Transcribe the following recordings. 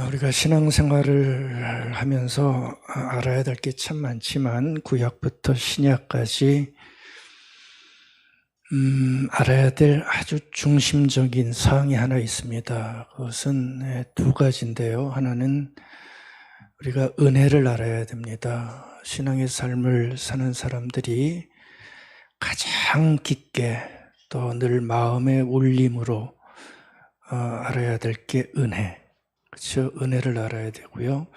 우리가 신앙생활을 하면서 알아야 될 게 참 많지만 구약부터 신약까지 알아야 될 아주 중심적인 사항이 하나 있습니다. 그것은 두 가지인데요. 하나는 우리가 은혜를 알아야 됩니다. 신앙의 삶을 사는 사람들이 가장 깊게 또 늘 마음의 울림으로 알아야 될 게 은혜. 그렇죠? 은혜를 알아야 되고요.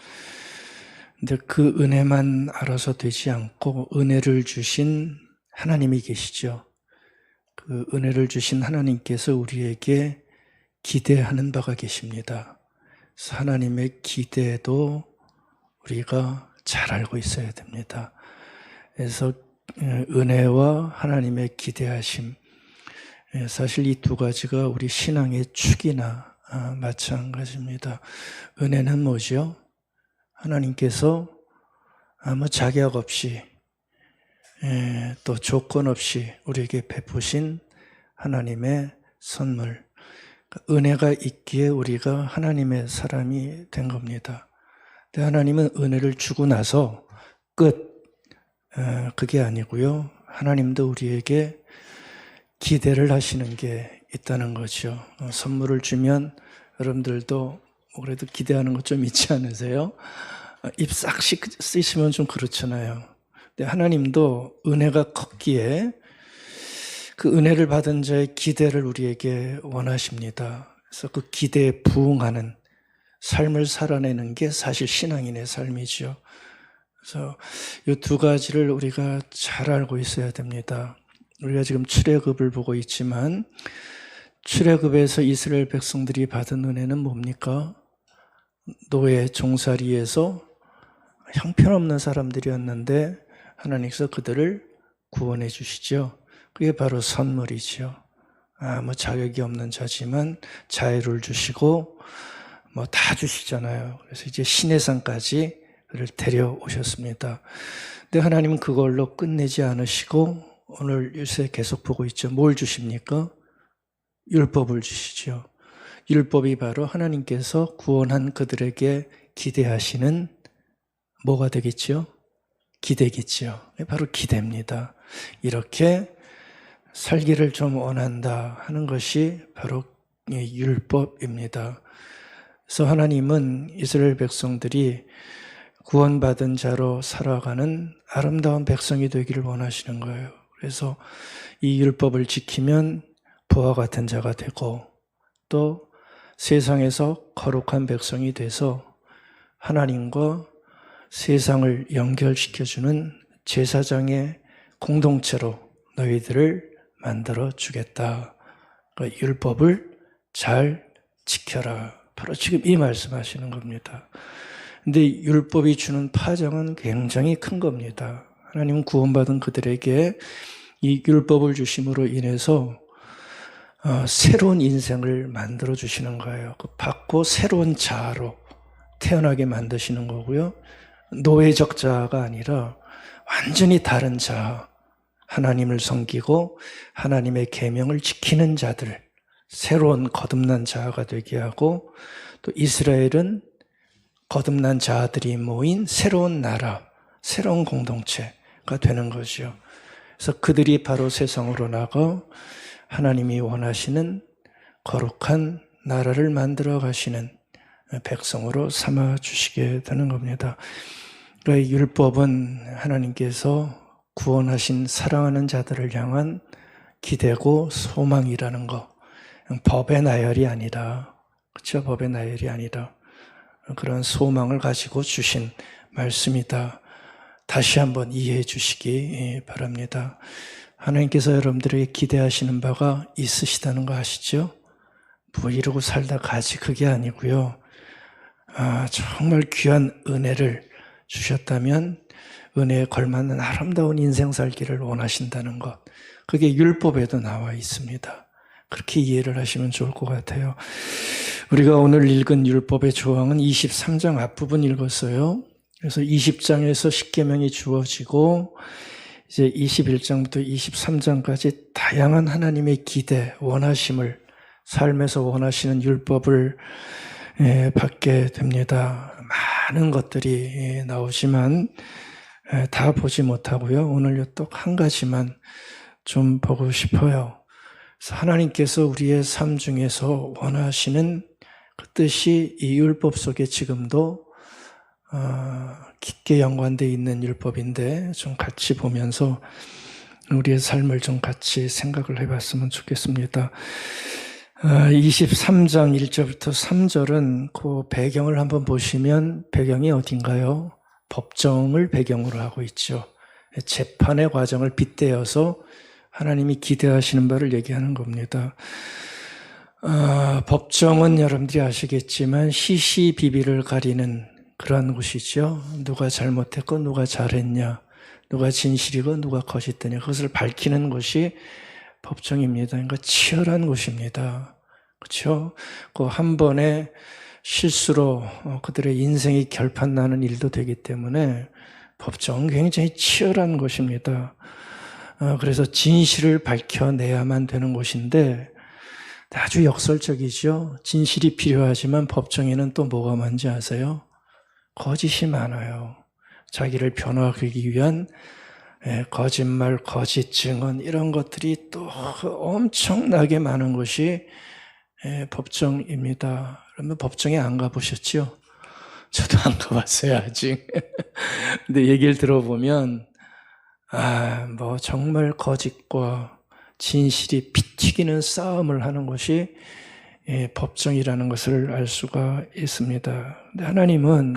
근데 그 은혜만 알아서 되지 않고 은혜를 주신 하나님이 계시죠. 그 은혜를 주신 하나님께서 우리에게 기대하는 바가 계십니다. 그래서 하나님의 기대도 우리가 잘 알고 있어야 됩니다. 그래서 은혜와 하나님의 기대하심, 사실 이 두 가지가 우리 신앙의 축이나 마찬가지입니다. 은혜는 뭐죠? 하나님께서 아무 자격 없이 또 조건 없이 우리에게 베푸신 하나님의 선물. 은혜가 있기에 우리가 하나님의 사람이 된 겁니다. 근데 하나님은 은혜를 주고 나서 끝. 그게 아니고요. 하나님도 우리에게 기대를 하시는 게 있다는 거죠. 선물을 주면 여러분들도 그래도 기대하는 것 좀 있지 않으세요? 입 싹 쓰시면 좀 그렇잖아요. 근데 하나님도 은혜가 컸기에 그 은혜를 받은 자의 기대를 우리에게 원하십니다. 그래서 그 기대에 부응하는 삶을 살아내는 게 사실 신앙인의 삶이죠. 그래서 이 두 가지를 우리가 잘 알고 있어야 됩니다. 우리가 지금 출애굽을 보고 있지만 출애굽에서 이스라엘 백성들이 받은 은혜는 뭡니까? 노예 종살이에서 형편없는 사람들이었는데 하나님께서 그들을 구원해 주시죠. 그게 바로 선물이죠. 아무 자격이 없는 자지만 자유를 주시고 뭐 다 주시잖아요. 그래서 이제 시내산까지 그를 데려오셨습니다. 근데 하나님은 그걸로 끝내지 않으시고 오늘 요새 계속 보고 있죠. 뭘 주십니까? 율법을 주시죠. 율법이 바로 하나님께서 구원한 그들에게 기대하시는 뭐가 되겠죠? 기대겠죠. 바로 기대입니다. 이렇게 살기를 좀 원한다 하는 것이 바로 율법입니다. 그래서 하나님은 이스라엘 백성들이 구원받은 자로 살아가는 아름다운 백성이 되기를 원하시는 거예요. 그래서 이 율법을 지키면 부와 같은 자가 되고 또 세상에서 거룩한 백성이 돼서 하나님과 세상을 연결시켜주는 제사장의 공동체로 너희들을 만들어 주겠다. 그러니까 율법을 잘 지켜라. 바로 지금 이 말씀하시는 겁니다. 근데 율법이 주는 파장은 굉장히 큰 겁니다. 하나님은 구원받은 그들에게 이 율법을 주심으로 인해서 새로운 인생을 만들어 주시는 거예요. 받고 새로운 자아로 태어나게 만드시는 거고요. 노예적 자아가 아니라 완전히 다른 자아, 하나님을 섬기고 하나님의 계명을 지키는 자들, 새로운 거듭난 자아가 되게 하고 또 이스라엘은 거듭난 자아들이 모인 새로운 나라, 새로운 공동체가 되는 거죠. 그래서 그들이 바로 세상으로 나가 하나님이 원하시는 거룩한 나라를 만들어 가시는 백성으로 삼아 주시게 되는 겁니다. 그러니까 율법은 하나님께서 구원하신 사랑하는 자들을 향한 기대고 소망이라는 거. 법의 나열이 아니라, 그렇죠? 법의 나열이 아니라 그런 소망을 가지고 주신 말씀이다. 다시 한번 이해해 주시기 바랍니다. 하나님께서 여러분들에게 기대하시는 바가 있으시다는 거 아시죠? 뭐 이러고 살다 가지 그게 아니고요. 정말 귀한 은혜를 주셨다면 은혜에 걸맞는 아름다운 인생 살기를 원하신다는 것. 그게 율법에도 나와 있습니다. 그렇게 이해를 하시면 좋을 것 같아요. 우리가 오늘 읽은 율법의 조항은 23장 앞부분 읽었어요. 그래서 20장에서 십계명이 주어지고 이제 21장부터 23장까지 다양한 하나님의 기대, 원하심을 삶에서 원하시는 율법을 받게 됩니다. 많은 것들이 나오지만 다 보지 못하고요. 오늘 또 한 가지만 좀 보고 싶어요. 그래서 하나님께서 우리의 삶 중에서 원하시는 그 뜻이 이 율법 속에 지금도 깊게 연관되어 있는 율법인데 좀 같이 보면서 우리의 삶을 좀 같이 생각을 해봤으면 좋겠습니다. 23장 1절부터 3절은 그 배경을 한번 보시면 배경이 어딘가요? 법정을 배경으로 하고 있죠. 재판의 과정을 빗대어서 하나님이 기대하시는 바를 얘기하는 겁니다. 법정은 여러분들이 아시겠지만 시시비비를 가리는 그런 곳이죠. 누가 잘못했고 누가 잘했냐, 누가 진실이고 누가 거짓되냐, 그것을 밝히는 곳이 법정입니다. 그러니까 치열한 곳입니다. 그렇죠? 그 한 번의 실수로 그들의 인생이 결판나는 일도 되기 때문에 법정은 굉장히 치열한 곳입니다. 그래서 진실을 밝혀내야만 되는 곳인데 아주 역설적이죠. 진실이 필요하지만 법정에는 또 뭐가 많은지 아세요? 거짓이 많아요. 자기를 변호하기 위한 거짓말, 거짓 증언 이런 것들이 또 엄청나게 많은 것이 법정입니다. 그러면 법정에 안 가보셨죠? 저도 안 가봤어요 아직. 근데 얘기를 들어보면 뭐 정말 거짓과 진실이 피 튀기는 싸움을 하는 것이 법정이라는 것을 알 수가 있습니다. 근데 하나님은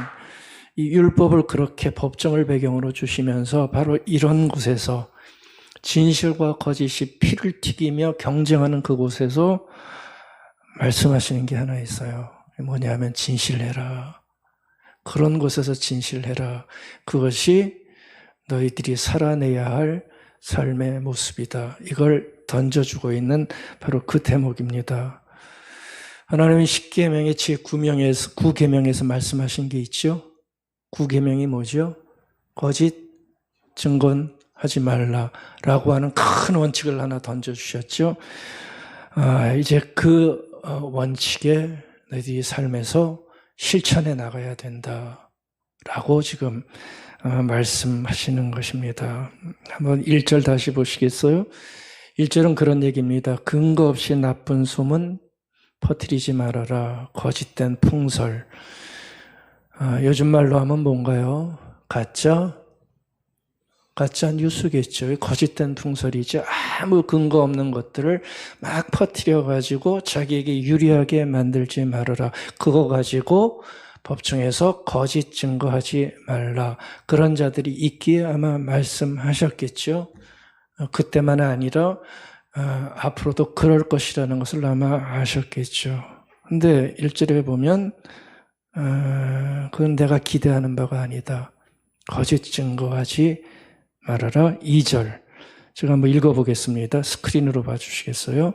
이 율법을 그렇게 법정을 배경으로 주시면서 바로 이런 곳에서 진실과 거짓이 피를 튀기며 경쟁하는 그곳에서 말씀하시는 게 하나 있어요. 뭐냐면 진실해라. 그런 곳에서 진실해라. 그것이 너희들이 살아내야 할 삶의 모습이다. 이걸 던져주고 있는 바로 그 대목입니다. 하나님은 10계명의 제9명에서 9계명에서 말씀하신 게 있죠. 9계명이 뭐죠? 거짓 증언하지 말라라고 하는 큰 원칙을 하나 던져주셨죠. 이제 그 원칙에 너희들이 삶에서 실천해 나가야 된다라고 지금 말씀하시는 것입니다. 한번 1절 다시 보시겠어요? 1절은 그런 얘기입니다. 근거 없이 나쁜 소문 퍼뜨리지 말아라. 거짓된 풍설. 요즘 말로 하면 뭔가요? 가짜 뉴스겠죠. 거짓된 풍설이죠. 아무 근거 없는 것들을 막 퍼뜨려가지고 자기에게 유리하게 만들지 말아라. 그거 가지고 법정에서 거짓 증거하지 말라. 그런 자들이 있기에 아마 말씀하셨겠죠. 그때만 아니라 앞으로도 그럴 것이라는 것을 아마 아셨겠죠. 근데 1절에 보면 그건 내가 기대하는 바가 아니다. 거짓 증거하지 말아라. 2절 제가 한번 읽어보겠습니다. 스크린으로 봐주시겠어요?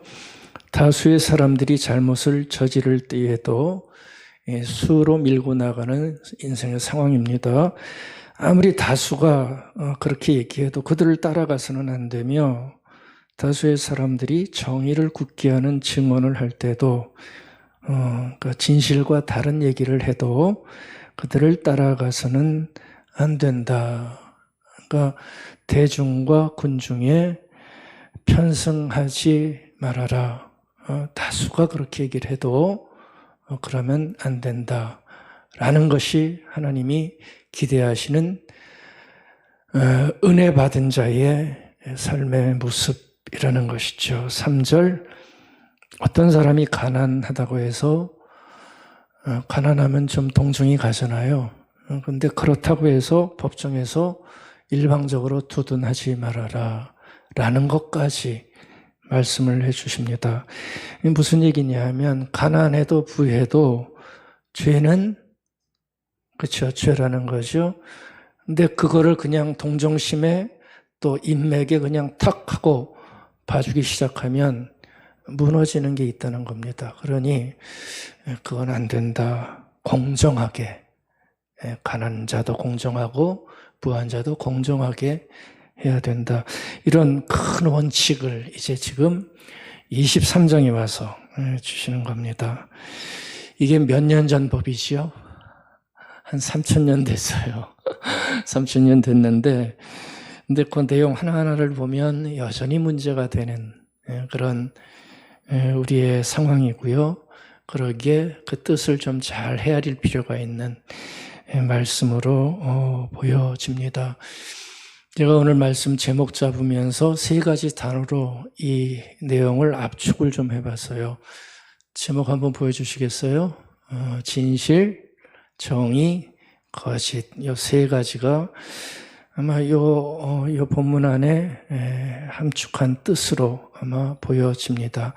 다수의 사람들이 잘못을 저지를 때에도 수로 밀고 나가는 인생의 상황입니다. 아무리 다수가 그렇게 얘기해도 그들을 따라가서는 안 되며 다수의 사람들이 정의를 굳게 하는 증언을 할 때도 그 진실과 다른 얘기를 해도 그들을 따라가서는 안 된다. 그러니까 대중과 군중에 편승하지 말아라. 다수가 그렇게 얘기를 해도 그러면 안 된다라는 것이 하나님이 기대하시는 은혜 받은 자의 삶의 모습이라는 것이죠. 3절 어떤 사람이 가난하다고 해서 가난하면 좀 동정이 가잖아요. 그런데 그렇다고 해서 법정에서 일방적으로 두둔하지 말아라 라는 것까지 말씀을 해주십니다. 무슨 얘기냐 하면 가난해도 부해도 죄는 그렇죠. 죄라는 거죠. 근데 그거를 그냥 동정심에 또 인맥에 그냥 탁 하고 봐주기 시작하면 무너지는 게 있다는 겁니다. 그러니 그건 안 된다. 공정하게 가난한 자도 공정하고 부한 자도 공정하게 해야 된다. 이런 큰 원칙을 이제 지금 23장에 와서 주시는 겁니다. 이게 몇 년 전 법이지요? 한 3,000년 됐어요. 3,000년 됐는데, 근데 그 내용 하나하나를 보면 여전히 문제가 되는 그런 우리의 상황이고요. 그러기에 그 뜻을 좀 잘 헤아릴 필요가 있는 말씀으로 보여집니다. 제가 오늘 말씀 제목 잡으면서 세 가지 단어로 이 내용을 압축을 좀 해봤어요. 제목 한번 보여주시겠어요? 진실, 정의, 거짓. 이 세 가지가 아마 요 본문 안에 함축한 뜻으로 아마 보여집니다.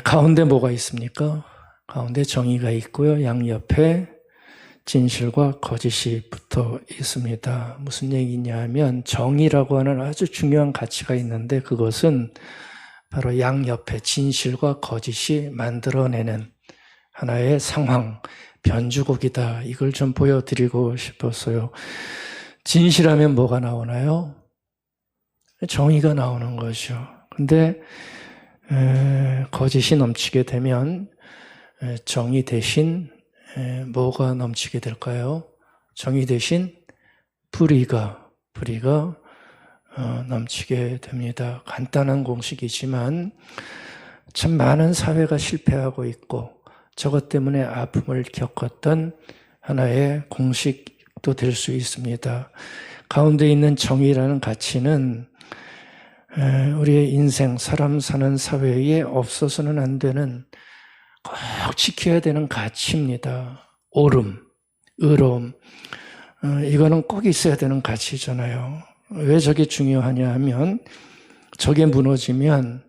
가운데 뭐가 있습니까? 가운데 정의가 있고요. 양옆에 진실과 거짓이 붙어 있습니다. 무슨 얘기냐 하면 정의라고 하는 아주 중요한 가치가 있는데 그것은 바로 양옆에 진실과 거짓이 만들어내는 하나의 상황, 변주곡이다. 이걸 좀 보여드리고 싶었어요. 진실하면 뭐가 나오나요? 정의가 나오는 거죠. 근데 거짓이 넘치게 되면 정의 대신 뭐가 넘치게 될까요? 정의 대신 불의가 넘치게 됩니다. 간단한 공식이지만 참 많은 사회가 실패하고 있고 저것 때문에 아픔을 겪었던 하나의 공식도 될 수 있습니다. 가운데 있는 정의라는 가치는 우리의 인생, 사람 사는 사회에 없어서는 안 되는 꼭 지켜야 되는 가치입니다. 옳음, 의로움, 이거는 꼭 있어야 되는 가치잖아요. 왜 저게 중요하냐 하면 저게 무너지면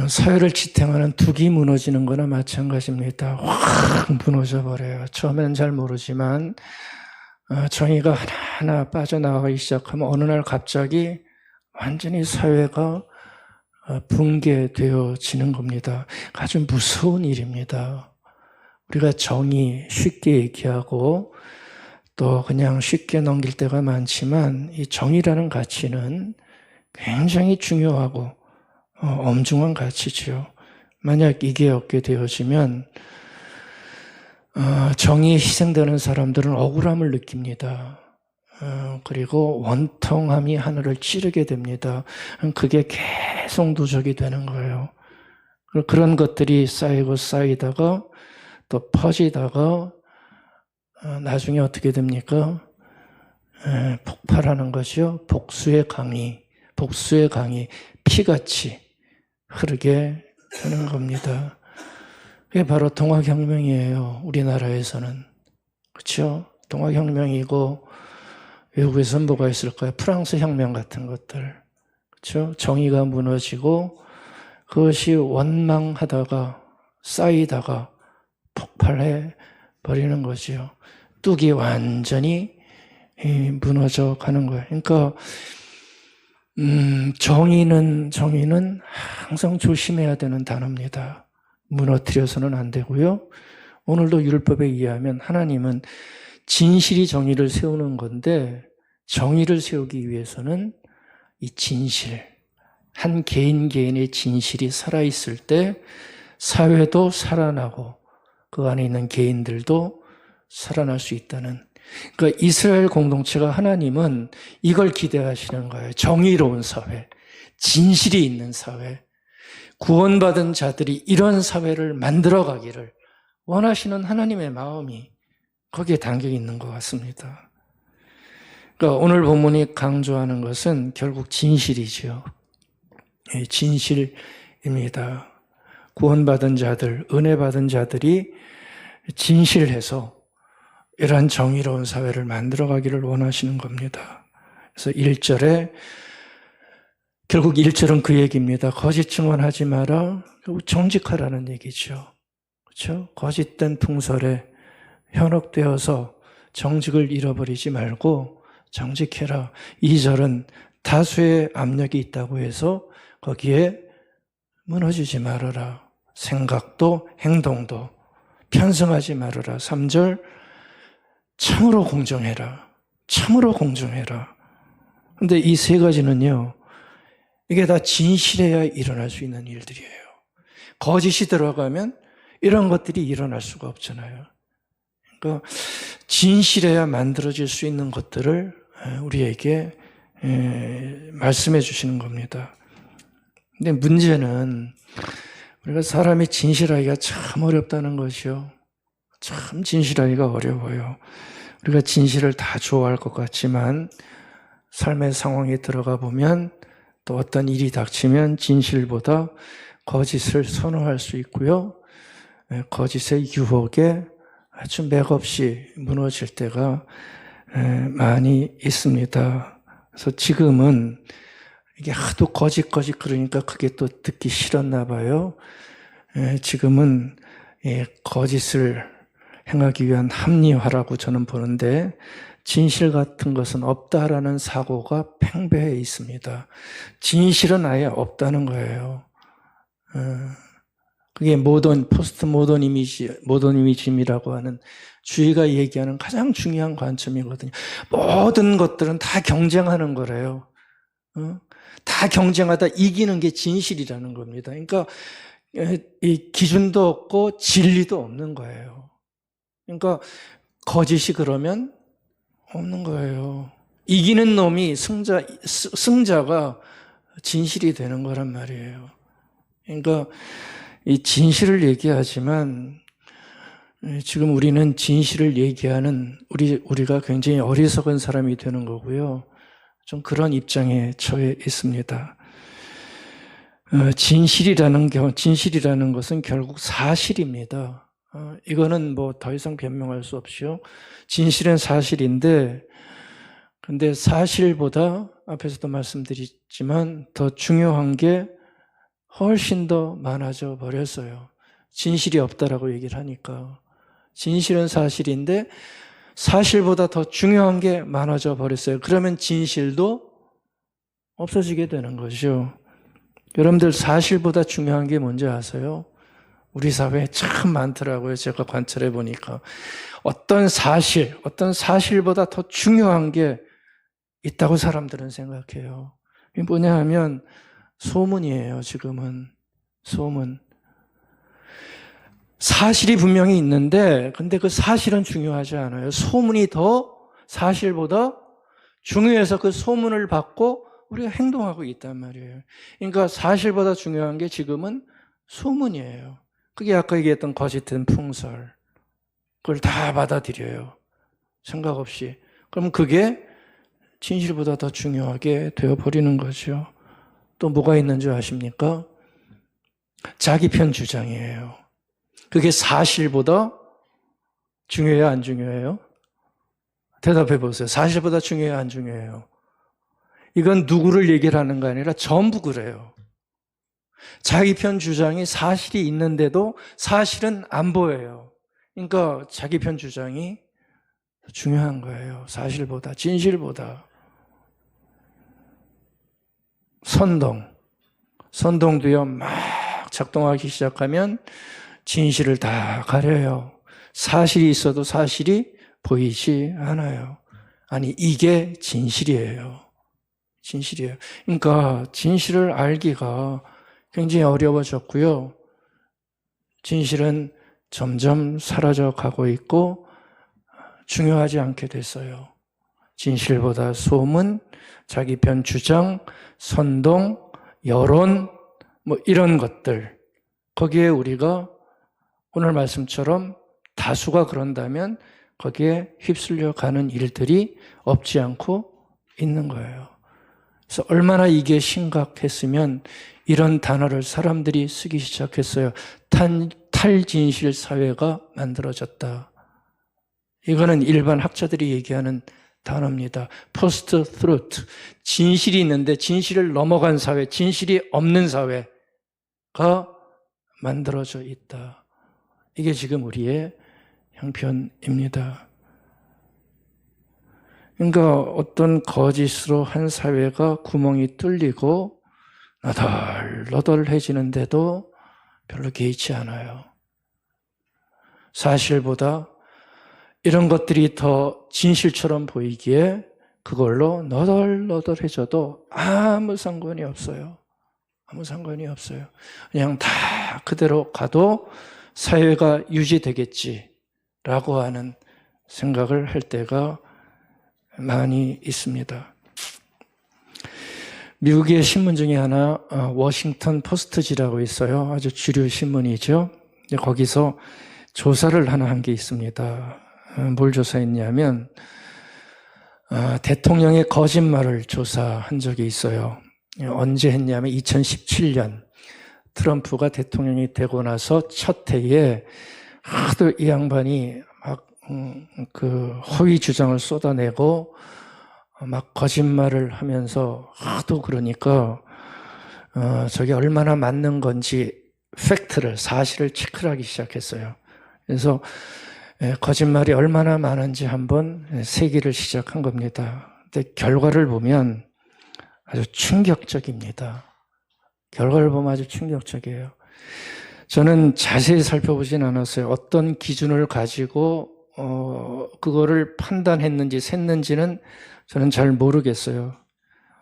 사회를 지탱하는 둑이 무너지는 거나 마찬가지입니다. 확 무너져 버려요. 처음에는 잘 모르지만 정의가 하나하나 빠져나가기 시작하면 어느 날 갑자기 완전히 사회가 붕괴되어지는 겁니다. 아주 무서운 일입니다. 우리가 정의 쉽게 얘기하고 또 그냥 쉽게 넘길 때가 많지만 이 정의라는 가치는 굉장히 중요하고 엄중한 가치죠. 만약 이게 없게 되어지면 정의에 희생되는 사람들은 억울함을 느낍니다. 그리고 원통함이 하늘을 찌르게 됩니다. 그게 계속 누적이 되는 거예요. 그런 것들이 쌓이고 쌓이다가 또 퍼지다가 나중에 어떻게 됩니까? 폭발하는 것이요. 복수의 강이 피같이 흐르게 되는 겁니다. 그게 바로 동학혁명이에요. 우리나라에서는. 그렇죠? 동학혁명이고 외국에서는 뭐가 있을까요? 프랑스 혁명 같은 것들. 그렇죠? 정의가 무너지고 그것이 원망하다가 쌓이다가 폭발해 버리는 거지요. 뚝이 완전히 무너져 가는 거예요. 그러니까 정의는 항상 조심해야 되는 단어입니다. 무너뜨려서는 안 되고요. 오늘도 율법에 의하면 하나님은 진실이 정의를 세우는 건데 정의를 세우기 위해서는 이 진실, 한 개인의 진실이 살아있을 때 사회도 살아나고 그 안에 있는 개인들도 살아날 수 있다는, 그러니까 이스라엘 공동체가 하나님은 이걸 기대하시는 거예요. 정의로운 사회, 진실이 있는 사회, 구원받은 자들이 이런 사회를 만들어가기를 원하시는 하나님의 마음이 거기에 담겨 있는 것 같습니다. 그러니까 오늘 본문이 강조하는 것은 결국 진실이죠. 진실입니다. 구원받은 자들, 은혜받은 자들이 진실해서 이러한 정의로운 사회를 만들어가기를 원하시는 겁니다. 그래서 1절에 결국 1절은 그 얘기입니다. 거짓 증언하지 마라. 결국 정직하라는 얘기죠. 그렇죠? 거짓된 풍설에 현혹되어서 정직을 잃어버리지 말고 정직해라. 2절은 다수의 압력이 있다고 해서 거기에 무너지지 말아라. 생각도 행동도 편승하지 말아라. 3절 참으로 공정해라. 참으로 공정해라. 근데 이 세 가지는요, 이게 다 진실해야 일어날 수 있는 일들이에요. 거짓이 들어가면 이런 것들이 일어날 수가 없잖아요. 그러니까 진실해야 만들어질 수 있는 것들을 우리에게 말씀해 주시는 겁니다. 근데 문제는 우리가 사람이 진실하기가 참 어렵다는 것이요. 참 진실하기가 어려워요. 우리가 진실을 다 좋아할 것 같지만 삶의 상황에 들어가 보면 또 어떤 일이 닥치면 진실보다 거짓을 선호할 수 있고요. 거짓의 유혹에 아주 맥없이 무너질 때가 많이 있습니다. 그래서 지금은 이게 하도 거짓 그러니까 그게 또 듣기 싫었나 봐요. 지금은 거짓을 행하기 위한 합리화라고 저는 보는데 진실 같은 것은 없다라는 사고가 팽배해 있습니다. 진실은 아예 없다는 거예요. 그게 포스트 모더니즘이라고 하는 주의가 얘기하는 가장 중요한 관점이거든요. 모든 것들은 다 경쟁하는 거래요. 다 경쟁하다 이기는 게 진실이라는 겁니다. 그러니까 이 기준도 없고 진리도 없는 거예요. 그러니까 거짓이 그러면 없는 거예요. 이기는 놈이 승자가 진실이 되는 거란 말이에요. 그러니까 이 진실을 얘기하지만 지금 우리는 진실을 얘기하는 우리가 굉장히 어리석은 사람이 되는 거고요. 좀 그런 입장에 처해 있습니다. 진실이라는 것은 결국 사실입니다. 이거는 뭐 더 이상 변명할 수 없이요. 진실은 사실인데, 근데 사실보다 앞에서도 말씀드렸지만 더 중요한 게 훨씬 더 많아져 버렸어요. 진실이 없다라고 얘기를 하니까. 진실은 사실인데 사실보다 더 중요한 게 많아져 버렸어요. 그러면 진실도 없어지게 되는 거죠. 여러분들 사실보다 중요한 게 뭔지 아세요? 우리 사회에 참 많더라고요. 제가 관찰해 보니까. 어떤 사실보다 더 중요한 게 있다고 사람들은 생각해요. 이게 뭐냐 하면 소문이에요, 지금은. 소문. 사실이 분명히 있는데, 근데 그 사실은 중요하지 않아요. 소문이 더 사실보다 중요해서 그 소문을 받고 우리가 행동하고 있단 말이에요. 그러니까 사실보다 중요한 게 지금은 소문이에요. 그게 아까 얘기했던 거짓된 풍설. 그걸 다 받아들여요. 생각 없이. 그럼 그게 진실보다 더 중요하게 되어버리는 거죠. 또 뭐가 있는 줄 아십니까? 자기 편 주장이에요. 그게 사실보다 중요해요, 안 중요해요? 대답해 보세요. 사실보다 중요해요, 안 중요해요? 이건 누구를 얘기를 하는 거 아니라 전부 그래요. 자기 편 주장이 사실이 있는데도 사실은 안 보여요. 그러니까 자기 편 주장이 중요한 거예요. 사실보다, 진실보다. 선동도요, 막 작동하기 시작하면 진실을 다 가려요. 사실이 있어도 사실이 보이지 않아요. 아니, 이게 진실이에요. 진실이에요. 그러니까 진실을 알기가 굉장히 어려워졌고요. 진실은 점점 사라져 가고 있고 중요하지 않게 됐어요. 진실보다 소문, 자기 편 주장, 선동, 여론, 뭐 이런 것들. 거기에 우리가 오늘 말씀처럼 다수가 그런다면 거기에 휩쓸려 가는 일들이 없지 않고 있는 거예요. 그래서 얼마나 이게 심각했으면 이런 단어를 사람들이 쓰기 시작했어요. 탈진실 사회가 만들어졌다. 이거는 일반 학자들이 얘기하는 단어입니다. 포스트 트루트. 진실이 있는데 진실을 넘어간 사회, 진실이 없는 사회가 만들어져 있다. 이게 지금 우리의 형편입니다. 그러니까 어떤 거짓으로 한 사회가 구멍이 뚫리고 너덜너덜해지는데도 별로 개의치 않아요. 사실보다 이런 것들이 더 진실처럼 보이기에 그걸로 너덜너덜해져도 아무 상관이 없어요. 아무 상관이 없어요. 그냥 다 그대로 가도 사회가 유지되겠지라고 하는 생각을 할 때가 많이 있습니다. 미국의 신문 중에 하나 워싱턴 포스트지라고 있어요. 아주 주류 신문이죠. 거기서 조사를 하나 한 게 있습니다. 뭘 조사했냐면 대통령의 거짓말을 조사한 적이 있어요. 언제 했냐면 2017년 트럼프가 대통령이 되고 나서 첫 해에 하도 이 양반이 막 그 허위 주장을 쏟아내고 막 거짓말을 하면서 하도 그러니까 저게 얼마나 맞는 건지 팩트를, 사실을 체크를 하기 시작했어요. 그래서 거짓말이 얼마나 많은지 한번 세기를 시작한 겁니다. 근데 결과를 보면 아주 충격적입니다. 결과를 보면 아주 충격적이에요. 저는 자세히 살펴보진 않았어요. 어떤 기준을 가지고 그거를 판단했는지 셌는지는 저는 잘 모르겠어요.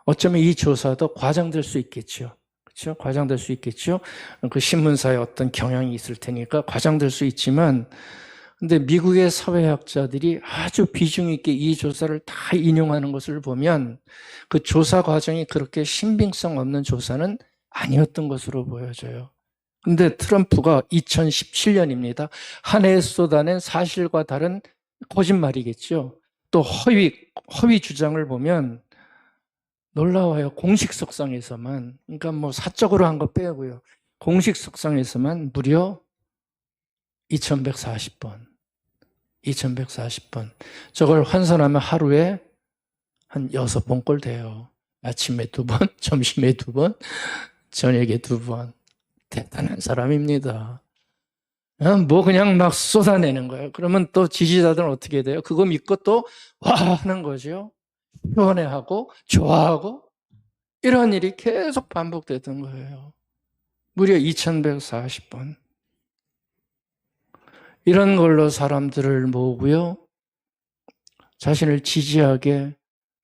어쩌면 이 조사도 과장될 수 있겠죠. 그렇죠? 과장될 수 있겠죠. 그 신문사에 어떤 경향이 있을 테니까 과장될 수 있지만, 근데 미국의 사회학자들이 아주 비중 있게 이 조사를 다 인용하는 것을 보면 그 조사 과정이 그렇게 신빙성 없는 조사는 아니었던 것으로 보여져요. 근데 트럼프가 2017년입니다. 한 해에 쏟아낸 사실과 다른 거짓말이겠죠. 또 허위 주장을 보면 놀라워요. 공식 석상에서만, 그러니까 뭐 사적으로 한 거 빼고요. 공식 석상에서만 무려 2140번. 2140번. 저걸 환산하면 하루에 한 6번 꼴 돼요. 아침에 2번, 점심에 2번, 저녁에 2번. 대단한 사람입니다. 뭐 그냥 막 쏟아내는 거예요. 그러면 또 지지자들은 어떻게 돼요? 그거 믿고 또 와 하는 거죠. 표현해하고 좋아하고 이런 일이 계속 반복되던 거예요. 무려 2140번. 이런 걸로 사람들을 모으고요. 자신을 지지하게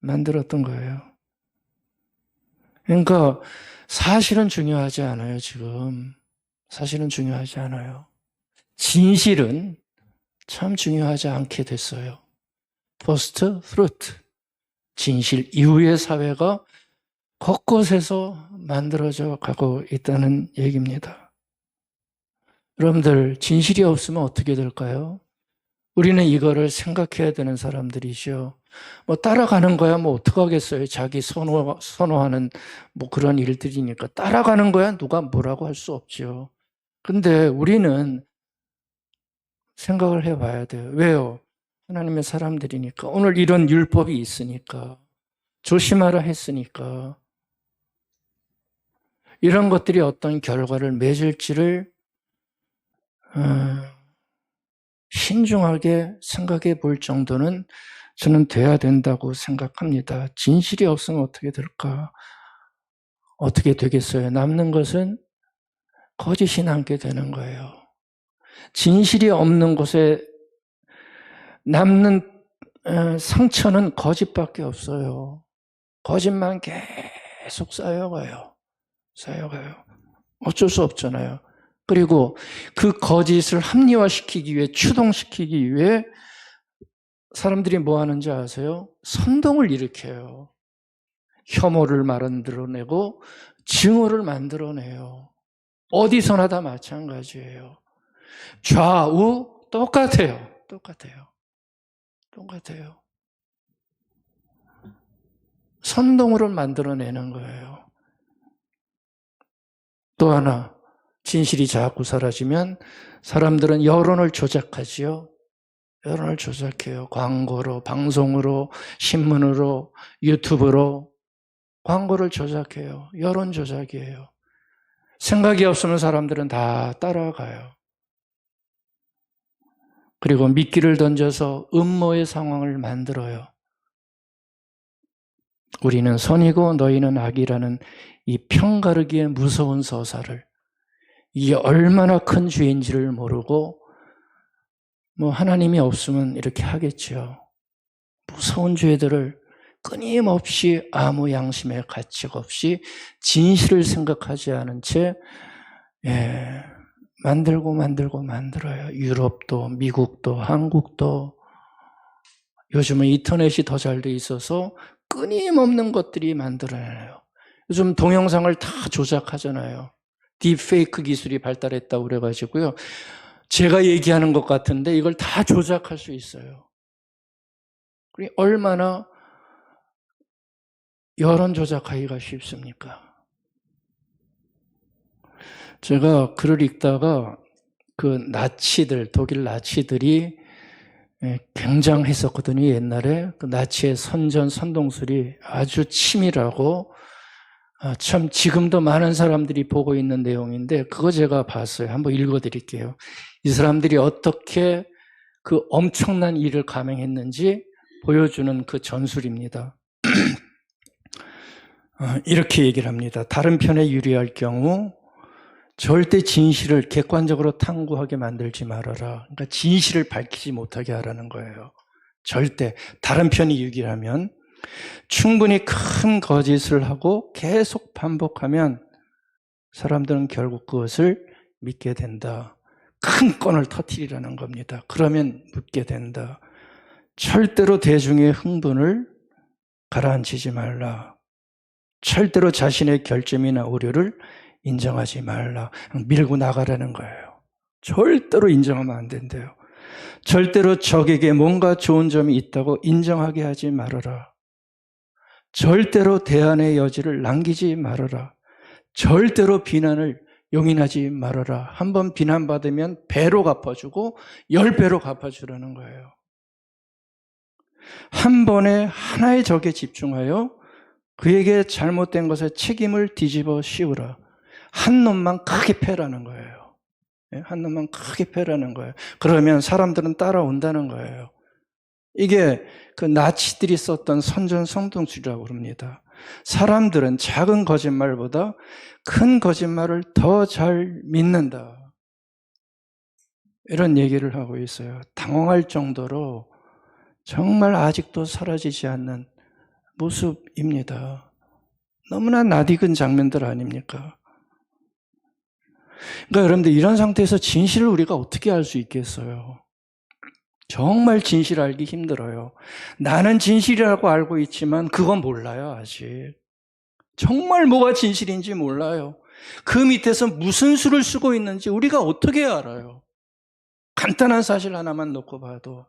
만들었던 거예요. 그러니까 사실은 중요하지 않아요, 지금. 사실은 중요하지 않아요. 진실은 참 중요하지 않게 됐어요. 포스트 트루트. 진실 이후의 사회가 곳곳에서 만들어져 가고 있다는 얘기입니다. 여러분들, 진실이 없으면 어떻게 될까요? 우리는 이거를 생각해야 되는 사람들이죠. 뭐 따라가는 거야 뭐 어떡하겠어요. 자기 선호하는 뭐 그런 일들이니까 따라가는 거야 누가 뭐라고 할 수 없죠. 근데 우리는 생각을 해봐야 돼요. 왜요? 하나님의 사람들이니까. 오늘 이런 율법이 있으니까. 조심하라 했으니까. 이런 것들이 어떤 결과를 맺을지를 신중하게 생각해 볼 정도는 저는 돼야 된다고 생각합니다. 진실이 없으면 어떻게 될까? 어떻게 되겠어요? 남는 것은 거짓이 남게 되는 거예요. 진실이 없는 곳에 남는 상처는 거짓밖에 없어요. 거짓만 계속 쌓여가요. 어쩔 수 없잖아요. 그리고 그 거짓을 합리화시키기 위해, 추동시키기 위해 사람들이 뭐 하는지 아세요? 선동을 일으켜요. 혐오를 만들어내고 증오를 만들어내요. 어디서나 다 마찬가지예요. 좌우 똑같아요. 선동으로 만들어내는 거예요. 또 하나, 진실이 자꾸 사라지면 사람들은 여론을 조작하지요. 여론을 조작해요. 광고로, 방송으로, 신문으로, 유튜브로 광고를 조작해요. 여론 조작이에요. 생각이 없으면 사람들은 다 따라가요. 그리고 미끼를 던져서 음모의 상황을 만들어요. 우리는 선이고 너희는 악이라는 이 편가르기의 무서운 서사를, 이게 얼마나 큰 죄인지를 모르고 뭐 하나님이 없으면 이렇게 하겠죠. 무서운 죄들을 끊임없이 아무 양심의 가책 없이 진실을 생각하지 않은 채 만들어요. 유럽도, 미국도, 한국도. 요즘은 인터넷이 더 잘 돼 있어서 끊임없는 것들이 만들어내요. 요즘 동영상을 다 조작하잖아요. 딥페이크 기술이 발달했다고 그래가지고요. 제가 얘기하는 것 같은데 이걸 다 조작할 수 있어요. 얼마나 여론 조작하기가 쉽습니까? 제가 글을 읽다가 독일 나치들이 굉장했었거든요. 옛날에 그 나치의 선동술이 아주 치밀하고 참 지금도 많은 사람들이 보고 있는 내용인데 그거 제가 봤어요. 한번 읽어드릴게요. 이 사람들이 어떻게 그 엄청난 일을 감행했는지 보여주는 그 전술입니다. 이렇게 얘기를 합니다. 다른 편에 유리할 경우 절대 진실을 객관적으로 탐구하게 만들지 말아라. 그러니까 진실을 밝히지 못하게 하라는 거예요. 절대. 다른 편이 유기라면 충분히 큰 거짓을 하고 계속 반복하면 사람들은 결국 그것을 믿게 된다. 큰 건을 터뜨리라는 겁니다. 그러면 묻게 된다. 절대로 대중의 흥분을 가라앉히지 말라. 절대로 자신의 결점이나 오류를 인정하지 말라. 밀고 나가라는 거예요. 절대로 인정하면 안 된대요. 절대로 적에게 뭔가 좋은 점이 있다고 인정하게 하지 말아라. 절대로 대안의 여지를 남기지 말아라. 절대로 비난을 용인하지 말아라. 한번 비난받으면 배로 갚아주고 10배로 갚아주라는 거예요. 한 번에 하나의 적에 집중하여 그에게 잘못된 것에 책임을 뒤집어 씌우라. 한 놈만 크게 패라는 거예요. 한 놈만 크게 패라는 거예요. 그러면 사람들은 따라온다는 거예요. 이게 그 나치들이 썼던 선전성동술이라고 합니다. 사람들은 작은 거짓말보다 큰 거짓말을 더 잘 믿는다. 이런 얘기를 하고 있어요. 당황할 정도로 정말 아직도 사라지지 않는 모습입니다. 너무나 낯익은 장면들 아닙니까? 그러니까 여러분들 이런 상태에서 진실을 우리가 어떻게 알 수 있겠어요? 정말 진실 알기 힘들어요. 나는 진실이라고 알고 있지만 그건 몰라요, 아직. 정말 뭐가 진실인지 몰라요. 그 밑에서 무슨 수를 쓰고 있는지 우리가 어떻게 알아요? 간단한 사실 하나만 놓고 봐도.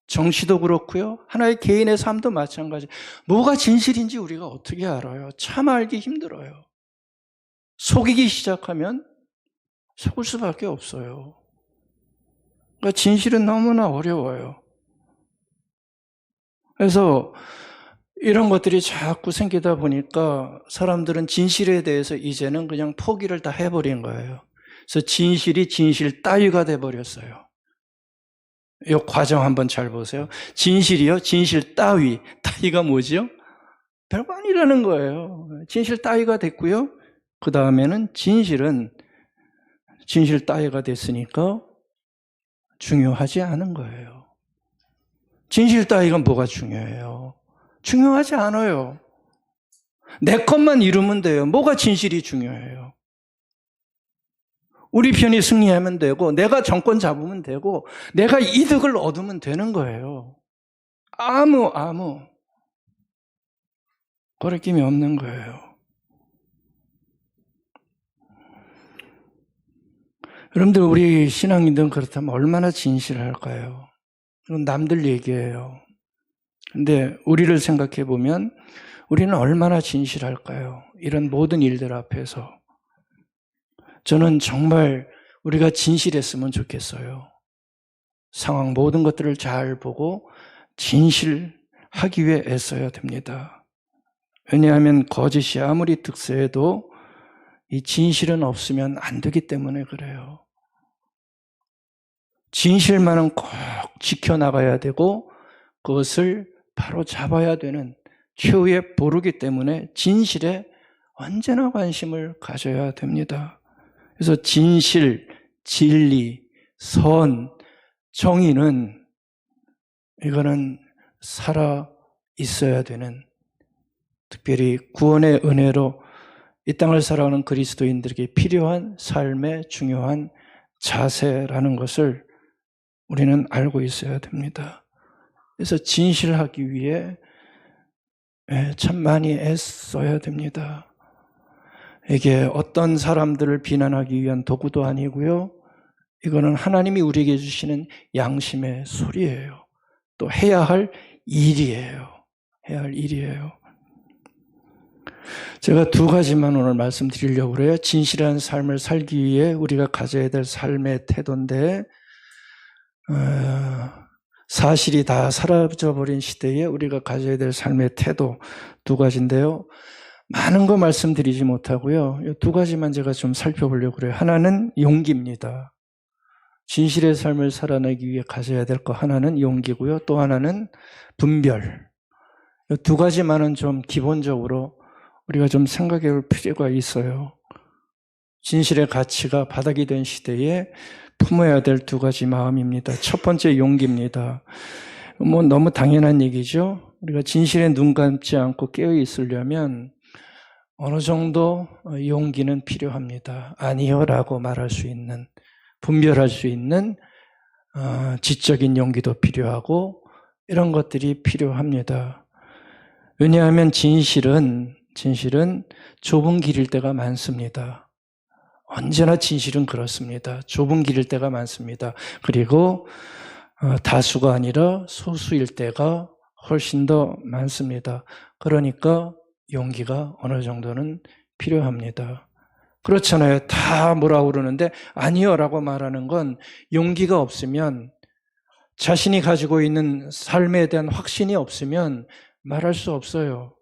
정치도 그렇고요. 하나의 개인의 삶도 마찬가지. 뭐가 진실인지 우리가 어떻게 알아요? 참 알기 힘들어요. 속이기 시작하면 속을 수밖에 없어요. 그러니까 진실은 너무나 어려워요. 그래서 이런 것들이 자꾸 생기다 보니까 사람들은 진실에 대해서 이제는 그냥 포기를 다 해버린 거예요. 그래서 진실이 진실 따위가 돼버렸어요. 이 과정 한번 잘 보세요. 진실이요? 진실 따위. 따위가 뭐죠? 별거 아니라는 거예요. 진실 따위가 됐고요. 그 다음에는 진실은 진실 따위가 됐으니까 중요하지 않은 거예요. 진실 따위가 뭐가 중요해요? 중요하지 않아요. 내 것만 이루면 돼요. 뭐가 진실이 중요해요? 우리 편이 승리하면 되고 내가 정권 잡으면 되고 내가 이득을 얻으면 되는 거예요. 아무 거리낌이 없는 거예요. 여러분들 우리 신앙인들은 그렇다면 얼마나 진실할까요? 그건 남들 얘기예요. 근데 우리를 생각해 보면 우리는 얼마나 진실할까요? 이런 모든 일들 앞에서. 저는 정말 우리가 진실했으면 좋겠어요. 상황 모든 것들을 잘 보고 진실하기 위해 애써야 됩니다. 왜냐하면 거짓이 아무리 득세해도 이 진실은 없으면 안 되기 때문에 그래요. 진실만은 꼭 지켜나가야 되고 그것을 바로 잡아야 되는 최후의 보루기 때문에 진실에 언제나 관심을 가져야 됩니다. 그래서 진실, 진리, 선, 정의는 이거는 살아 있어야 되는, 특별히 구원의 은혜로 이 땅을 살아가는 그리스도인들에게 필요한 삶의 중요한 자세라는 것을 우리는 알고 있어야 됩니다. 그래서 진실하기 위해 참 많이 애써야 됩니다. 이게 어떤 사람들을 비난하기 위한 도구도 아니고요. 이거는 하나님이 우리에게 주시는 양심의 소리예요. 또 해야 할 일이에요. 해야 할 일이에요. 제가 두 가지만 오늘 말씀드리려고 그래요. 진실한 삶을 살기 위해 우리가 가져야 될 삶의 태도인데, 사실이 다 사라져버린 시대에 우리가 가져야 될 삶의 태도 두 가지인데요. 많은 거 말씀드리지 못하고요. 이 두 가지만 제가 좀 살펴보려고 그래요. 하나는 용기입니다. 진실의 삶을 살아내기 위해 가져야 될 거 하나는 용기고요. 또 하나는 분별. 이 두 가지만은 좀 기본적으로 우리가 좀 생각해 볼 필요가 있어요. 진실의 가치가 바닥이 된 시대에 품어야 될 두 가지 마음입니다. 첫 번째 용기입니다. 너무 당연한 얘기죠. 우리가 진실에 눈 감지 않고 깨어 있으려면 어느 정도 용기는 필요합니다. 아니요라고 말할 수 있는, 분별할 수 있는 지적인 용기도 필요하고 이런 것들이 필요합니다. 왜냐하면 진실은 좁은 길일 때가 많습니다. 언제나 진실은 그렇습니다. 좁은 길일 때가 많습니다. 그리고 다수가 아니라 소수일 때가 훨씬 더 많습니다. 그러니까 용기가 어느 정도는 필요합니다. 그렇잖아요. 다 뭐라고 그러는데 아니요 라고 말하는 건 용기가 없으면, 자신이 가지고 있는 삶에 대한 확신이 없으면 말할 수 없어요.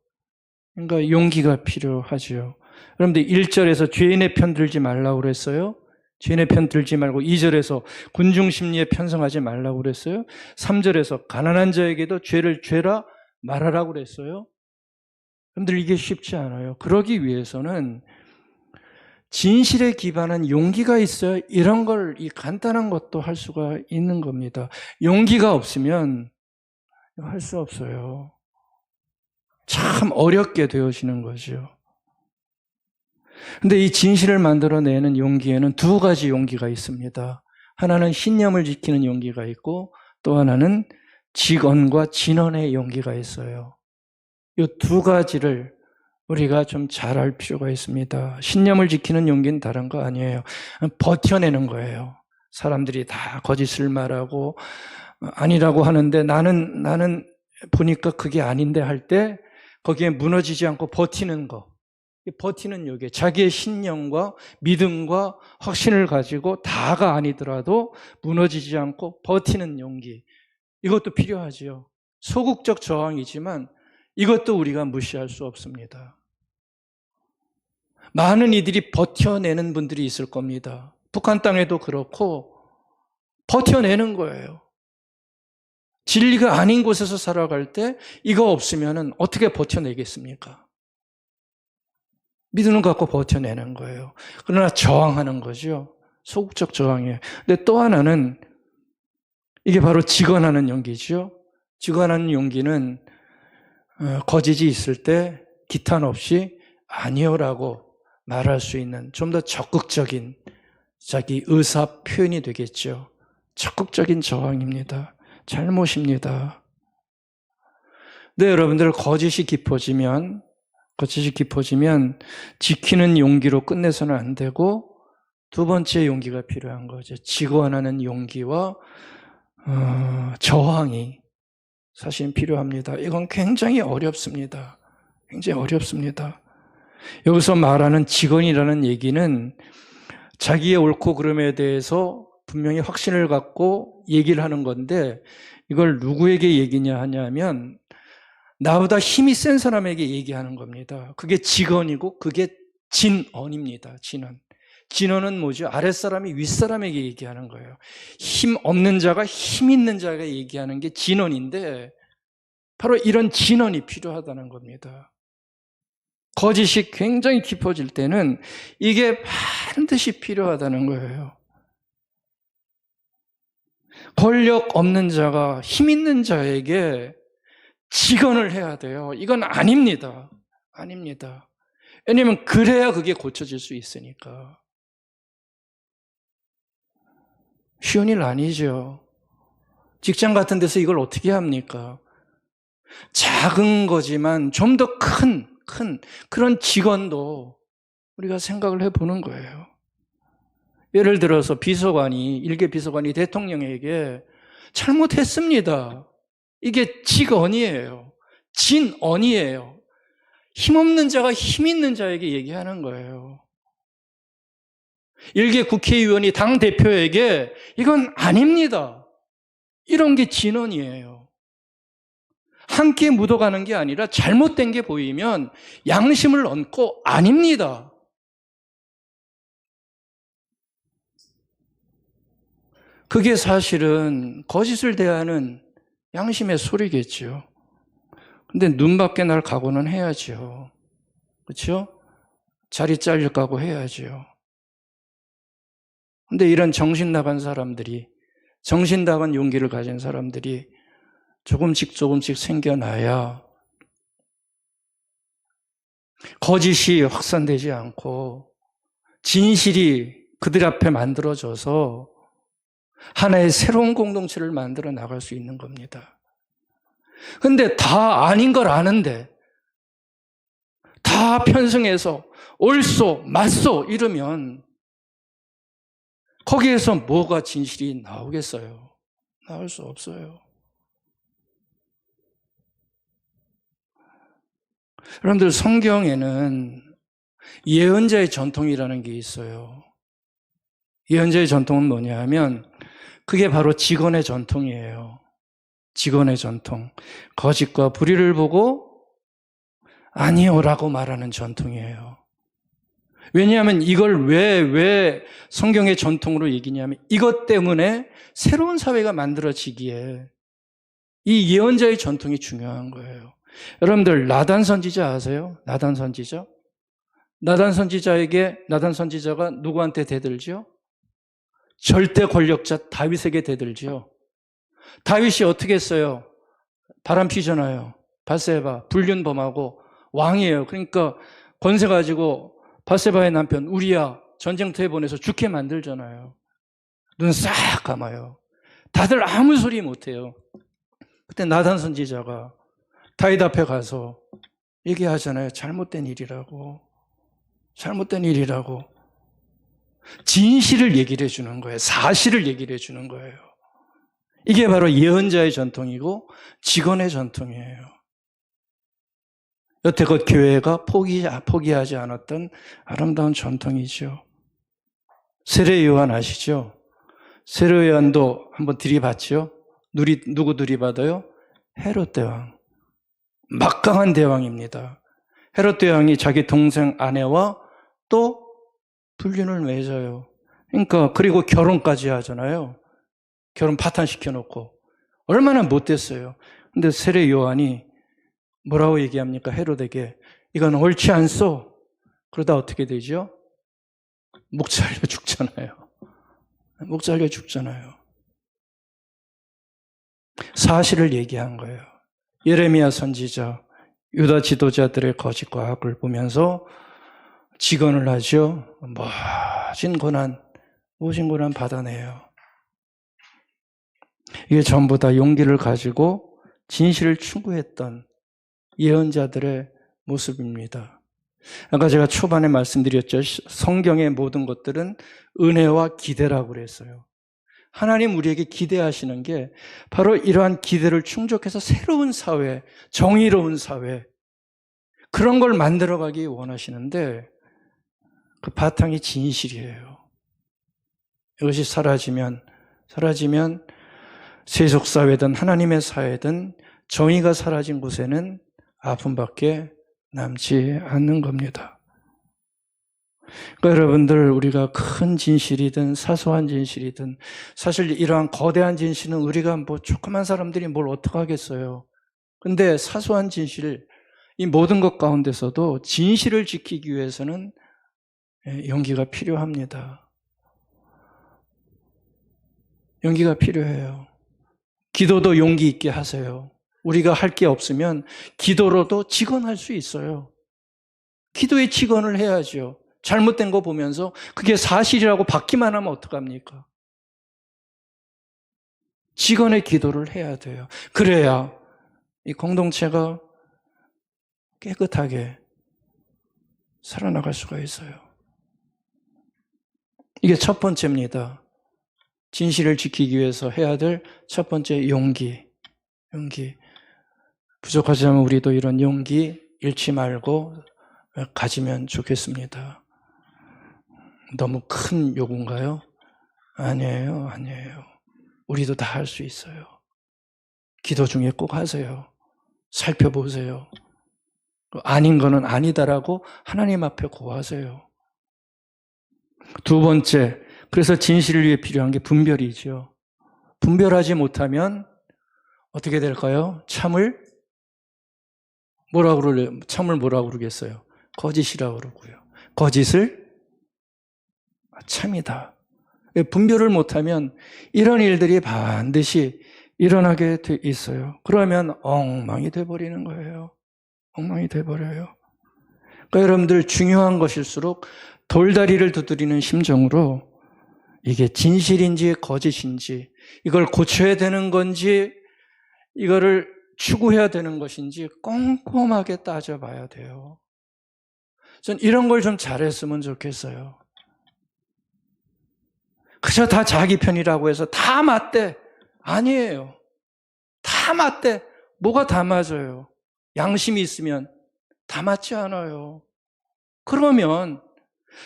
그러니까 용기가 필요하죠. 여러분들 1절에서 죄인의 편 들지 말라고 그랬어요. 죄인의 편 들지 말고 2절에서 군중심리에 편성하지 말라고 그랬어요. 3절에서 가난한 자에게도 죄를 죄라 말하라고 그랬어요. 여러분들 이게 쉽지 않아요. 그러기 위해서는 진실에 기반한 용기가 있어야 이런 걸, 이 간단한 것도 할 수가 있는 겁니다. 용기가 없으면 할 수 없어요. 참 어렵게 되어지는 거죠. 근데 이 진실을 만들어내는 용기에는 두 가지 용기가 있습니다. 하나는 신념을 지키는 용기가 있고 또 하나는 직언과 진언의 용기가 있어요. 이 두 가지를 우리가 좀 잘 알 필요가 있습니다. 신념을 지키는 용기는 다른 거 아니에요. 버텨내는 거예요. 사람들이 다 거짓을 말하고 아니라고 하는데 나는 보니까 그게 아닌데 할 때 거기에 무너지지 않고 버티는 거. 버티는 용기, 자기의 신념과 믿음과 확신을 가지고 다가 아니더라도 무너지지 않고 버티는 용기. 이것도 필요하지요. 소극적 저항이지만 이것도 우리가 무시할 수 없습니다. 많은 이들이 버텨내는 분들이 있을 겁니다. 북한 땅에도 그렇고 버텨내는 거예요. 진리가 아닌 곳에서 살아갈 때 이거 없으면 어떻게 버텨내겠습니까? 믿음을 갖고 버텨내는 거예요. 그러나 저항하는 거죠. 소극적 저항이에요. 근데 또 하나는 이게 바로 직언하는 용기죠. 직언하는 용기는 거짓이 있을 때 기탄 없이 아니요라고 말할 수 있는 좀 더 적극적인 자기 의사 표현이 되겠죠. 적극적인 저항입니다. 잘못입니다. 네, 여러분들 거짓이 깊어지면 지키는 용기로 끝내서는 안 되고 두 번째 용기가 필요한 거죠. 직언하는 용기와 저항이 사실 필요합니다. 이건 굉장히 어렵습니다. 굉장히 어렵습니다. 여기서 말하는 직언이라는 얘기는 자기의 옳고 그름에 대해서 분명히 확신을 갖고 얘기를 하는 건데 이걸 누구에게 얘기냐 하냐면 나보다 힘이 센 사람에게 얘기하는 겁니다. 그게 직언이고 그게 진언입니다. 진언. 진언은 뭐죠? 아랫사람이 윗사람에게 얘기하는 거예요. 힘 없는 자가 힘 있는 자에게 얘기하는 게 진언인데 바로 이런 진언이 필요하다는 겁니다. 거짓이 굉장히 깊어질 때는 이게 반드시 필요하다는 거예요. 권력 없는 자가 힘 있는 자에게 직언을 해야 돼요. 이건 아닙니다. 아닙니다. 왜냐하면 그래야 그게 고쳐질 수 있으니까. 쉬운 일 아니죠. 직장 같은 데서 이걸 어떻게 합니까? 작은 거지만 좀 더 큰 그런 직언도 우리가 생각을 해보는 거예요. 예를 들어서 일개 비서관이 대통령에게 잘못했습니다. 이게 직언이에요. 진언이에요. 힘없는 자가 힘 있는 자에게 얘기하는 거예요. 일개 국회의원이 당대표에게 이건 아닙니다. 이런 게 진언이에요. 한 끼에 묻어가는 게 아니라 잘못된 게 보이면 양심을 얹고 아닙니다. 그게 사실은 거짓을 대하는 양심의 소리겠죠. 근데 눈 밖에 날 각오는 해야죠. 그렇죠? 자리 잘릴 각오 해야죠. 근데 이런 정신 나간 사람들이, 정신 나간 용기를 가진 사람들이 조금씩 생겨나야 거짓이 확산되지 않고 진실이 그들 앞에 만들어져서 하나의 새로운 공동체를 만들어 나갈 수 있는 겁니다. 근데 다 아닌 걸 아는데 다 편승해서 옳소, 맞소 이러면 거기에서 뭐가 진실이 나오겠어요? 나올 수 없어요. 여러분들 성경에는 예언자의 전통이라는 게 있어요. 예언자의 전통은 뭐냐 하면 그게 바로 직언의 전통이에요. 직언의 전통. 거짓과 불의를 보고 아니요라고 말하는 전통이에요. 왜냐하면 이걸 왜 성경의 전통으로 얘기냐면 이것 때문에 새로운 사회가 만들어지기에 이 예언자의 전통이 중요한 거예요. 여러분들 나단 선지자 아세요? 나단 선지자? 나단 선지자가 누구한테 대들죠? 절대 권력자 다윗에게 대들죠. 다윗이 어떻게 했어요? 바람 피잖아요. 밧세바 불륜범하고 왕이에요. 그러니까 권세 가지고 밧세바의 남편 우리야 전쟁터에 보내서 죽게 만들잖아요. 눈 싹 감아요. 다들 아무 소리 못해요. 그때 나단 선지자가 다윗 앞에 가서 얘기하잖아요. 잘못된 일이라고. 진실을 얘기를 해주는 거예요. 사실을 얘기를 해주는 거예요. 이게 바로 예언자의 전통이고 직언의 전통이에요. 여태껏 교회가 포기하지 않았던 아름다운 전통이죠. 세례 요한 아시죠? 세례 요한도 한번 들이받죠? 누구 들이받아요? 헤롯 대왕. 막강한 대왕입니다. 헤롯 대왕이 자기 동생 아내와 또 불륜을 맺어요. 그러니까 그리고 결혼까지 하잖아요. 결혼 파탄시켜 놓고 얼마나 못됐어요. 근데 세례 요한이 뭐라고 얘기합니까? 헤롯에게 이건 옳지 않소. 그러다 어떻게 되죠? 목 잘려 죽잖아요. 목 잘려 죽잖아요. 사실을 얘기한 거예요. 예레미야 선지자, 유다 지도자들의 거짓과 악을 보면서 직언을 하죠. 모진 고난 받아내요. 이게 전부 다 용기를 가지고 진실을 추구했던 예언자들의 모습입니다. 아까 제가 초반에 말씀드렸죠. 성경의 모든 것들은 은혜와 기대라고 그랬어요. 하나님 우리에게 기대하시는 게 바로 이러한 기대를 충족해서 새로운 사회, 정의로운 사회, 그런 걸 만들어가기 원하시는데 그 바탕이 진실이에요. 이것이 사라지면 세속사회든 하나님의 사회든 정의가 사라진 곳에는 아픔밖에 남지 않는 겁니다. 그러니까 여러분들 우리가 큰 진실이든 사소한 진실이든 사실 이러한 거대한 진실은 우리가 조그만 사람들이 뭘 어떡하겠어요. 근데 사소한 진실, 이 모든 것 가운데서도 진실을 지키기 위해서는 용기가 필요합니다. 용기가 필요해요. 기도도 용기 있게 하세요. 우리가 할 게 없으면 기도로도 직언할 수 있어요. 기도에 직언을 해야죠. 잘못된 거 보면서 그게 사실이라고 받기만 하면 어떡합니까? 직언의 기도를 해야 돼요. 그래야 이 공동체가 깨끗하게 살아나갈 수가 있어요. 이게 첫 번째입니다. 진실을 지키기 위해서 해야 될 첫 번째 용기. 부족하지만 우리도 이런 용기 잃지 말고 가지면 좋겠습니다. 너무 큰 요구인가요? 아니에요. 우리도 다 할 수 있어요. 기도 중에 꼭 하세요. 살펴보세요. 아닌 거는 아니다라고 하나님 앞에 고하세요. 두 번째, 그래서 진실을 위해 필요한 게 분별이죠. 분별하지 못하면 어떻게 될까요? 참을 뭐라고 그러겠어요? 거짓이라고 그러고요. 거짓을 참이다. 분별을 못하면 이런 일들이 반드시 일어나게 돼 있어요. 그러면 엉망이 돼버리는 거예요. 엉망이 돼버려요. 그러니까 여러분들 중요한 것일수록 돌다리를 두드리는 심정으로 이게 진실인지 거짓인지 이걸 고쳐야 되는 건지 이거를 추구해야 되는 것인지 꼼꼼하게 따져봐야 돼요. 전 이런 걸 좀 잘했으면 좋겠어요. 그저 다 자기 편이라고 해서 다 맞대. 아니에요. 다 맞대. 뭐가 다 맞아요? 양심이 있으면 다 맞지 않아요. 그러면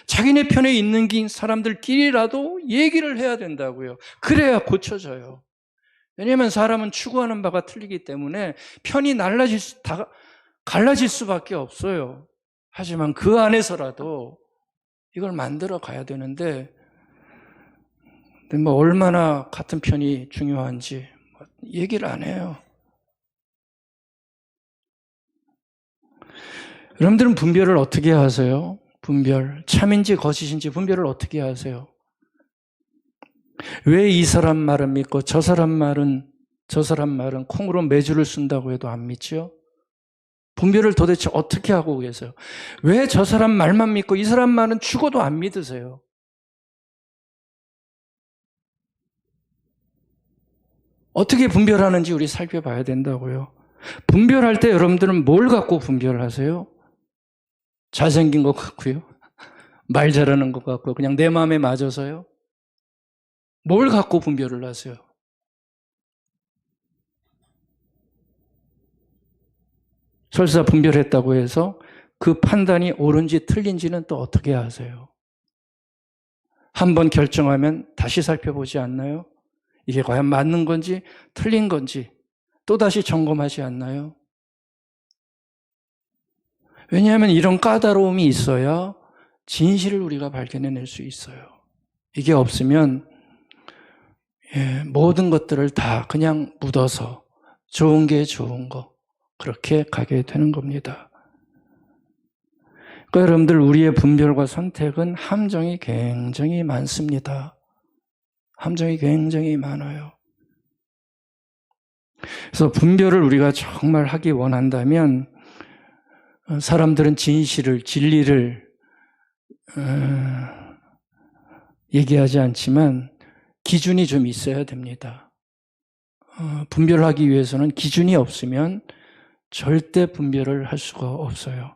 자기네 편에 있는 사람들끼리라도 얘기를 해야 된다고요. 그래야 고쳐져요. 왜냐하면 사람은 추구하는 바가 틀리기 때문에 편이 갈라질 수밖에 없어요. 하지만 그 안에서라도 이걸 만들어 가야 되는데 얼마나 같은 편이 중요한지 얘기를 안 해요. 여러분들은 분별을 어떻게 하세요? 분별, 참인지 거짓인지 분별을 어떻게 하세요? 왜 이 사람 말은 믿고 저 사람 말은 콩으로 매주를 쓴다고 해도 안 믿죠? 분별을 도대체 어떻게 하고 계세요? 왜 저 사람 말만 믿고 이 사람 말은 죽어도 안 믿으세요? 어떻게 분별하는지 우리 살펴봐야 된다고요. 분별할 때 여러분들은 뭘 갖고 분별을 하세요? 잘생긴 것 같고요. 말 잘하는 것 같고 그냥 내 마음에 맞아서요. 뭘 갖고 분별을 하세요? 설사 분별했다고 해서 그 판단이 옳은지 틀린지는 또 어떻게 아세요? 한번 결정하면 다시 살펴보지 않나요? 이게 과연 맞는 건지 틀린 건지 또다시 점검하지 않나요? 왜냐하면 이런 까다로움이 있어야 진실을 우리가 발견해낼 수 있어요. 이게 없으면 모든 것들을 다 그냥 묻어서 좋은 게 좋은 거 그렇게 가게 되는 겁니다. 그러니까 여러분들 우리의 분별과 선택은 함정이 굉장히 많습니다. 함정이 굉장히 많아요. 그래서 분별을 우리가 정말 하기 원한다면 사람들은 진리를 얘기하지 않지만 기준이 좀 있어야 됩니다. 분별하기 위해서는 기준이 없으면 절대 분별을 할 수가 없어요.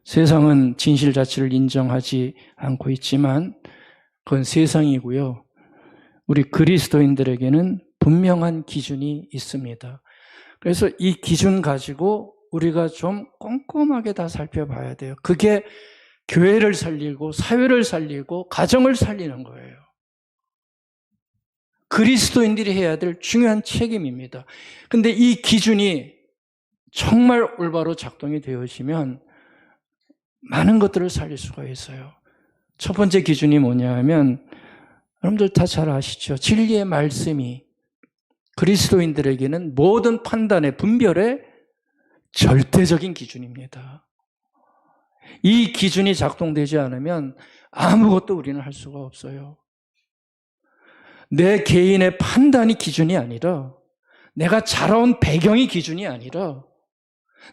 세상은 진실 자체를 인정하지 않고 있지만 그건 세상이고요. 우리 그리스도인들에게는 분명한 기준이 있습니다. 그래서 이 기준 가지고 우리가 좀 꼼꼼하게 다 살펴봐야 돼요. 그게 교회를 살리고 사회를 살리고 가정을 살리는 거예요. 그리스도인들이 해야 될 중요한 책임입니다. 근데 이 기준이 정말 올바로 작동이 되어지면 많은 것들을 살릴 수가 있어요. 첫 번째 기준이 뭐냐 하면 여러분들 다 잘 아시죠? 진리의 말씀이 그리스도인들에게는 모든 판단의 분별의 절대적인 기준입니다. 이 기준이 작동되지 않으면 아무것도 우리는 할 수가 없어요. 내 개인의 판단이 기준이 아니라 내가 자라온 배경이 기준이 아니라,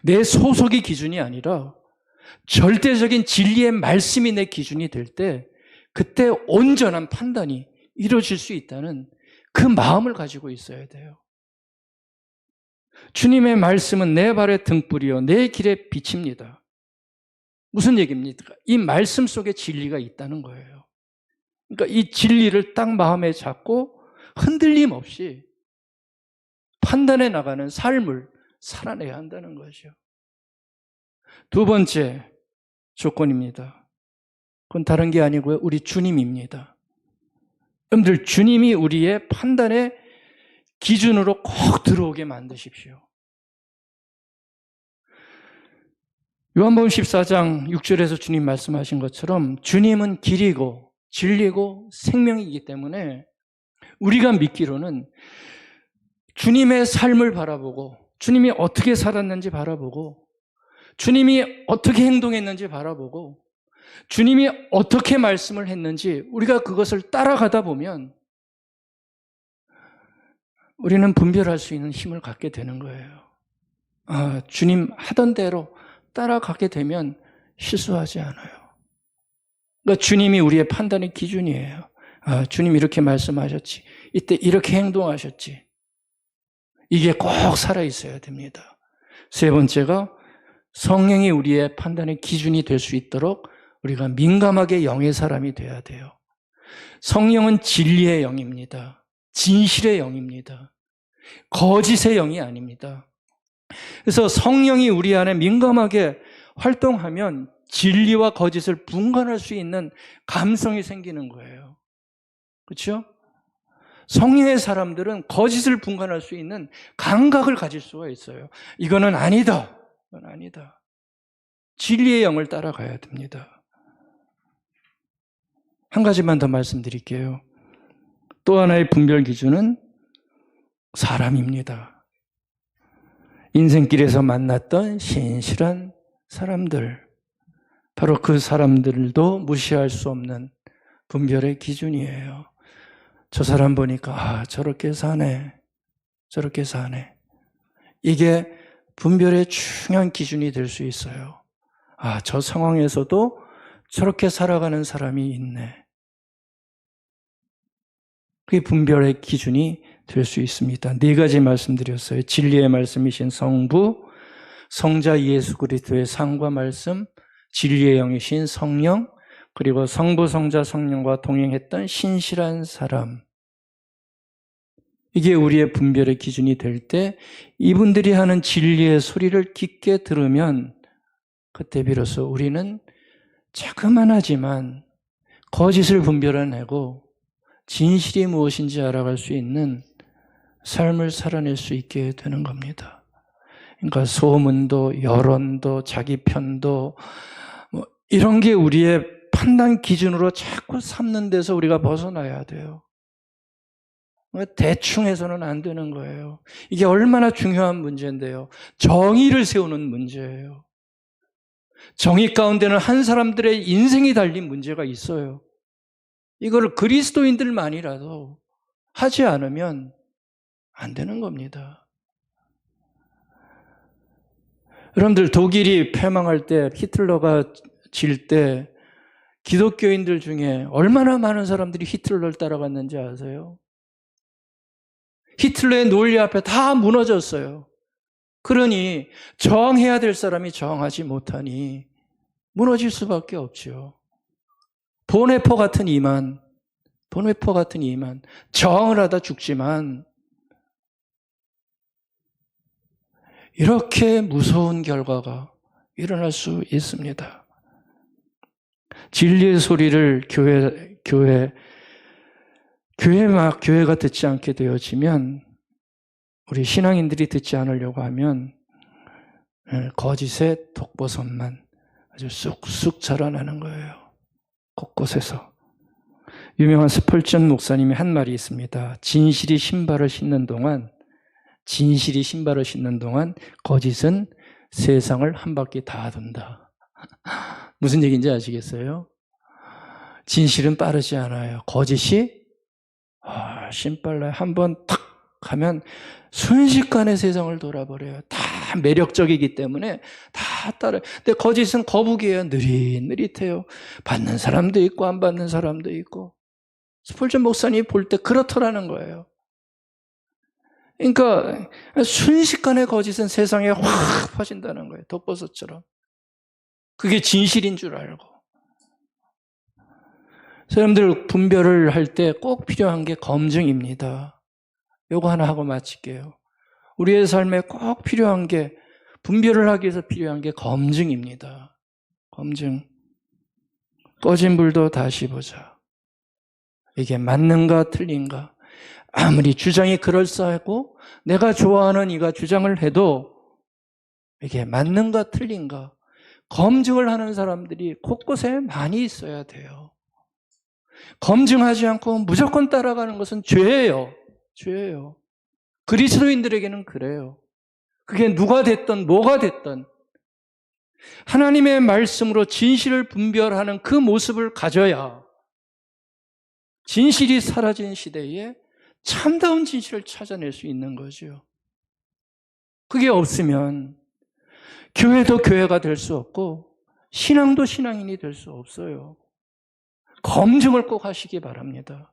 내 소속이 기준이 아니라 절대적인 진리의 말씀이 내 기준이 될 때 그때 온전한 판단이 이루어질 수 있다는 그 마음을 가지고 있어야 돼요. 주님의 말씀은 내 발의 등불이요 내 길의 빛입니다. 무슨 얘기입니까? 이 말씀 속에 진리가 있다는 거예요. 그러니까 이 진리를 딱 마음에 잡고 흔들림 없이 판단해 나가는 삶을 살아내야 한다는 거죠. 두 번째 조건입니다. 그건 다른 게 아니고요. 우리 주님입니다. 여러분들, 주님이 우리의 판단의 기준으로 꼭 들어오게 만드십시오. 요한복음 14장 6절에서 주님 말씀하신 것처럼 주님은 길이고 진리고 생명이기 때문에 우리가 믿기로는 주님의 삶을 바라보고 주님이 어떻게 살았는지 바라보고 주님이 어떻게 행동했는지 바라보고 주님이 어떻게 말씀을 했는지 우리가 그것을 따라가다 보면 우리는 분별할 수 있는 힘을 갖게 되는 거예요. 주님 하던 대로 따라가게 되면 실수하지 않아요. 그러니까 주님이 우리의 판단의 기준이에요. 주님 이렇게 말씀하셨지. 이때 이렇게 행동하셨지. 이게 꼭 살아있어야 됩니다. 세 번째가 성령이 우리의 판단의 기준이 될 수 있도록 우리가 민감하게 영의 사람이 돼야 돼요. 성령은 진리의 영입니다. 진실의 영입니다. 거짓의 영이 아닙니다. 그래서 성령이 우리 안에 민감하게 활동하면 진리와 거짓을 분간할 수 있는 감성이 생기는 거예요. 그렇죠? 성령의 사람들은 거짓을 분간할 수 있는 감각을 가질 수가 있어요. 이거는 아니다. 이건 아니다. 진리의 영을 따라가야 됩니다. 한 가지만 더 말씀드릴게요. 또 하나의 분별 기준은 사람입니다. 인생길에서 만났던 신실한 사람들, 바로 그 사람들도 무시할 수 없는 분별의 기준이에요. 저 사람 보니까 저렇게 사네, 저렇게 사네. 이게 분별의 중요한 기준이 될 수 있어요. 저 상황에서도 저렇게 살아가는 사람이 있네. 그게 분별의 기준이 될 수 있습니다. 네 가지 말씀드렸어요. 진리의 말씀이신 성부, 성자 예수 그리스도의 상과 말씀, 진리의 영이신 성령, 그리고 성부, 성자, 성령과 동행했던 신실한 사람. 이게 우리의 분별의 기준이 될 때 이분들이 하는 진리의 소리를 깊게 들으면 그때 비로소 우리는 자그만하지만 거짓을 분별해내고 진실이 무엇인지 알아갈 수 있는 삶을 살아낼 수 있게 되는 겁니다. 그러니까 소문도 여론도 자기 편도 이런 게 우리의 판단 기준으로 자꾸 삼는 데서 우리가 벗어나야 돼요. 대충 해서는 안 되는 거예요. 이게 얼마나 중요한 문제인데요. 정의를 세우는 문제예요. 정의 가운데는 한 사람들의 인생이 달린 문제가 있어요. 이거를 그리스도인들만이라도 하지 않으면 안 되는 겁니다. 여러분들, 독일이 패망할 때, 히틀러가 질 때 기독교인들 중에 얼마나 많은 사람들이 히틀러를 따라갔는지 아세요? 히틀러의 논리 앞에 다 무너졌어요. 그러니 저항해야 될 사람이 저항하지 못하니 무너질 수밖에 없죠. 보네포 같은 이만 저항을 하다 죽지만 이렇게 무서운 결과가 일어날 수 있습니다. 진리의 소리를 교회가 듣지 않게 되어지면, 우리 신앙인들이 듣지 않으려고 하면 거짓의 독버섯만 아주 쑥쑥 자라나는 거예요. 곳곳에서. 유명한 스펄전 목사님이 한 말이 있습니다. 진실이 신발을 신는 동안 거짓은 세상을 한 바퀴 다 돈다. 무슨 얘기인지 아시겠어요? 진실은 빠르지 않아요. 거짓이 훨씬 빨라요. 한번 탁 하면 순식간에 세상을 돌아버려요. 다 매력적이기 때문에 다 따라요. 근데 거짓은 거북이에요. 느릿느릿해요. 받는 사람도 있고 안 받는 사람도 있고. 스폴전 목사님이 볼 때 그렇더라는 거예요. 그러니까 순식간에 거짓은 세상에 확 퍼진다는 거예요. 독버섯처럼. 그게 진실인 줄 알고. 사람들 분별을 할 때 꼭 필요한 게 검증입니다. 요거 하나 하고 마칠게요. 우리의 삶에 꼭 필요한 게, 분별을 하기 위해서 필요한 게 검증입니다. 검증. 꺼진 불도 다시 보자. 이게 맞는가 틀린가. 아무리 주장이 그럴싸하고 내가 좋아하는 이가 주장을 해도 이게 맞는가 틀린가. 검증을 하는 사람들이 곳곳에 많이 있어야 돼요. 검증하지 않고 무조건 따라가는 것은 죄예요. 죄예요. 그리스도인들에게는 그래요. 그게 누가 됐든 뭐가 됐든 하나님의 말씀으로 진실을 분별하는 그 모습을 가져야 진실이 사라진 시대에 참다운 진실을 찾아낼 수 있는 거죠. 그게 없으면 교회도 교회가 될 수 없고 신앙도 신앙인이 될 수 없어요. 검증을 꼭 하시기 바랍니다.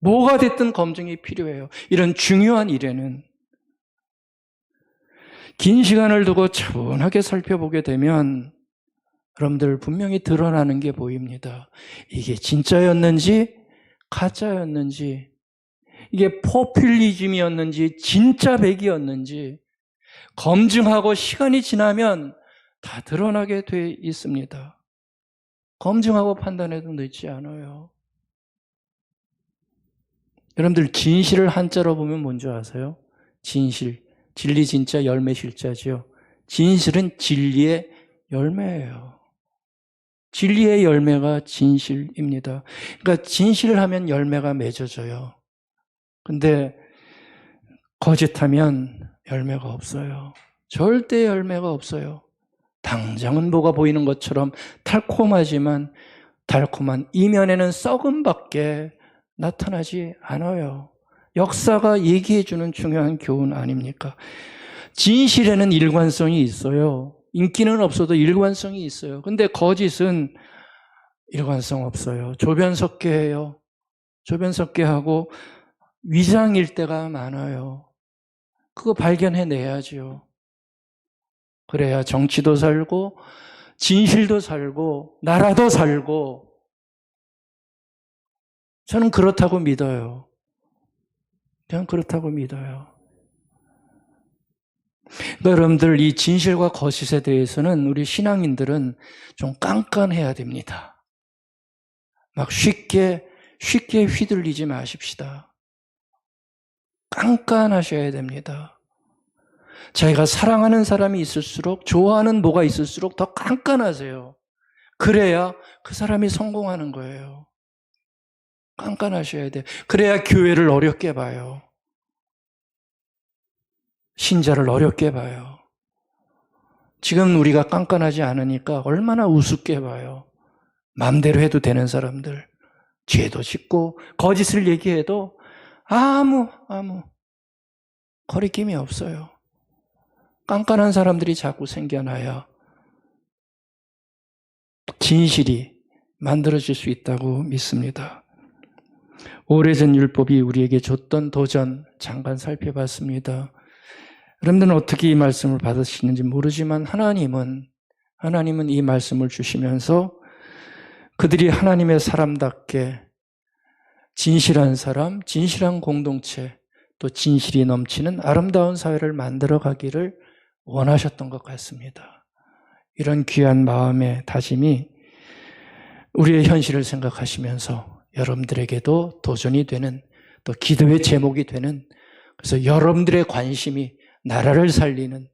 뭐가 됐든 검증이 필요해요. 이런 중요한 일에는. 긴 시간을 두고 차분하게 살펴보게 되면 여러분들 분명히 드러나는 게 보입니다. 이게 진짜였는지 가짜였는지, 이게 포퓰리즘이었는지 진짜 백이었는지 검증하고 시간이 지나면 다 드러나게 돼 있습니다. 검증하고 판단해도 늦지 않아요. 여러분들 진실을 한자로 보면 뭔지 아세요? 진실. 진리 진짜 열매 실자죠. 진실은 진리의 열매예요. 진리의 열매가 진실입니다. 그러니까 진실을 하면 열매가 맺어져요. 근데 거짓하면 열매가 없어요. 절대 열매가 없어요. 당장은 뭐가 보이는 것처럼 달콤하지만 달콤한 이면에는 썩음밖에 나타나지 않아요. 역사가 얘기해주는 중요한 교훈 아닙니까? 진실에는 일관성이 있어요. 인기는 없어도 일관성이 있어요. 근데 거짓은 일관성 없어요. 조변석계해요. 조변석계하고 위장일 때가 많아요. 그거 발견해내야죠. 그래야 정치도 살고 진실도 살고 나라도 살고, 저는 그렇다고 믿어요. 그냥 그렇다고 믿어요. 그러니까 여러분들 이 진실과 거짓에 대해서는 우리 신앙인들은 좀 깐깐해야 됩니다. 막 쉽게 휘둘리지 마십시다. 깐깐하셔야 됩니다. 자기가 사랑하는 사람이 있을수록, 좋아하는 뭐가 있을수록 더 깐깐하세요. 그래야 그 사람이 성공하는 거예요. 깐깐하셔야 돼요. 그래야 교회를 어렵게 봐요. 신자를 어렵게 봐요. 지금 우리가 깐깐하지 않으니까 얼마나 우습게 봐요. 마음대로 해도 되는 사람들, 죄도 짓고 거짓을 얘기해도 아무 거리낌이 없어요. 깐깐한 사람들이 자꾸 생겨나야 진실이 만들어질 수 있다고 믿습니다. 오래전 율법이 우리에게 줬던 도전 잠깐 살펴봤습니다. 여러분들은 어떻게 이 말씀을 받으시는지 모르지만 하나님은 이 말씀을 주시면서 그들이 하나님의 사람답게 진실한 사람, 진실한 공동체, 또 진실이 넘치는 아름다운 사회를 만들어 가기를 원하셨던 것 같습니다. 이런 귀한 마음의 다짐이 우리의 현실을 생각하시면서 여러분들에게도 도전이 되는, 또 기도의 제목이 되는, 그래서 여러분들의 관심이 나라를 살리는,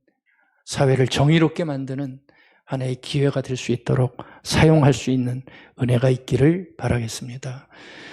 사회를 정의롭게 만드는 하나의 기회가 될 수 있도록 사용할 수 있는 은혜가 있기를 바라겠습니다.